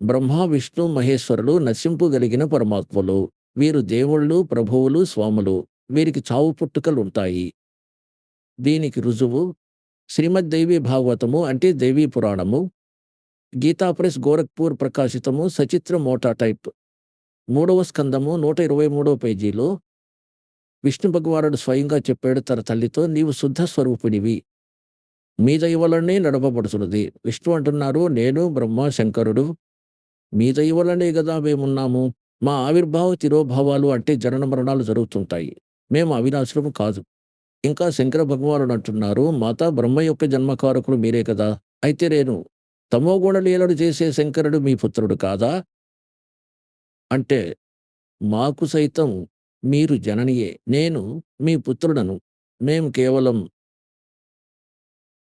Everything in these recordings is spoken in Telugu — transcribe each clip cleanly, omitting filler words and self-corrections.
బ్రహ్మ, విష్ణు, మహేశ్వరులు నశింపుగలిగిన పరమాత్ములు. వీరు దేవుళ్ళు, ప్రభువులు, స్వాములు. వీరికి చావు పుట్టుకలుంటాయి. దీనికి రుజువు శ్రీమద్ దేవీ భాగవతము అంటే దేవీ పురాణము, గీతా ప్రెస్ గోరఖ్పూర్ ప్రకాశితము సచిత్ర మోటా టైప్ 3వ స్కందము 123వ పేజీలో విష్ణు భగవానుడు స్వయంగా చెప్పాడు తన తల్లితో, నీవు శుద్ధ స్వరూపిణివి. మీ దయ వలనే నడపబడుతున్నది. విష్ణు అంటున్నారు, నేను బ్రహ్మ శంకరుడు మీ దయ వల్లనే గదా మేమున్నాము. మా ఆవిర్భావ తిరోభావాలు అంటే జనన మరణాలు జరుగుతుంటాయి. మేము అవినాశులము కాదు. ఇంకా శంకర భగవానుడు అంటున్నారు, మాతా బ్రహ్మ యొక్క జన్మకారకుడు మీరే కదా. అయితే నేను తమోగుణ లీలలు చేసే శంకరుడు మీ పుత్రుడు కాదా? అంటే మాకు సైతం మీరు జననియే. నేను మీ పుత్రుడను. మేము కేవలం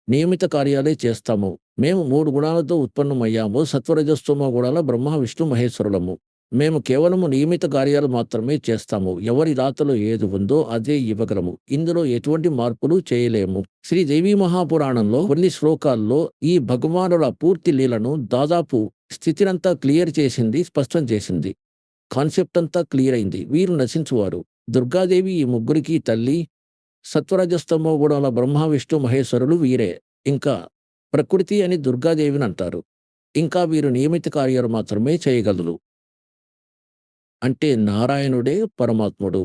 నియమిత కార్యాలే చేస్తాము. మేము 3 గుణాలతో ఉత్పన్నమయ్యాము. సత్వరజస్తమో గుణాల బ్రహ్మ, విష్ణు, మహేశ్వరులము. మేము కేవలము నియమిత కార్యాలు మాత్రమే చేస్తాము. ఎవరి రాతలో ఏది ఉందో అదే ఇవ్వగలము. ఇందులో ఎటువంటి మార్పులు చేయలేము. శ్రీ దేవీ మహాపురాణంలో కొన్ని శ్లోకాల్లో ఈ భగవానుల పూర్తి లీలను దాదాపు స్థితినంతా క్లియర్ చేసింది, స్పష్టం చేసింది. కాన్సెప్ట్ అంతా క్లియర్ అయింది. వీరు నశించువారు. దుర్గాదేవి ఈ ముగ్గురికి తల్లి. సత్వరజస్తమో గుణాల బ్రహ్మ, విష్ణు, మహేశ్వరులు వీరే. ఇంకా ప్రకృతి అని దుర్గాదేవిని అంటారు. ఇంకా వీరు నియమిత కార్యాలు మాత్రమే చేయగలరు. అంటే నారాయణుడే పరమాత్ముడు.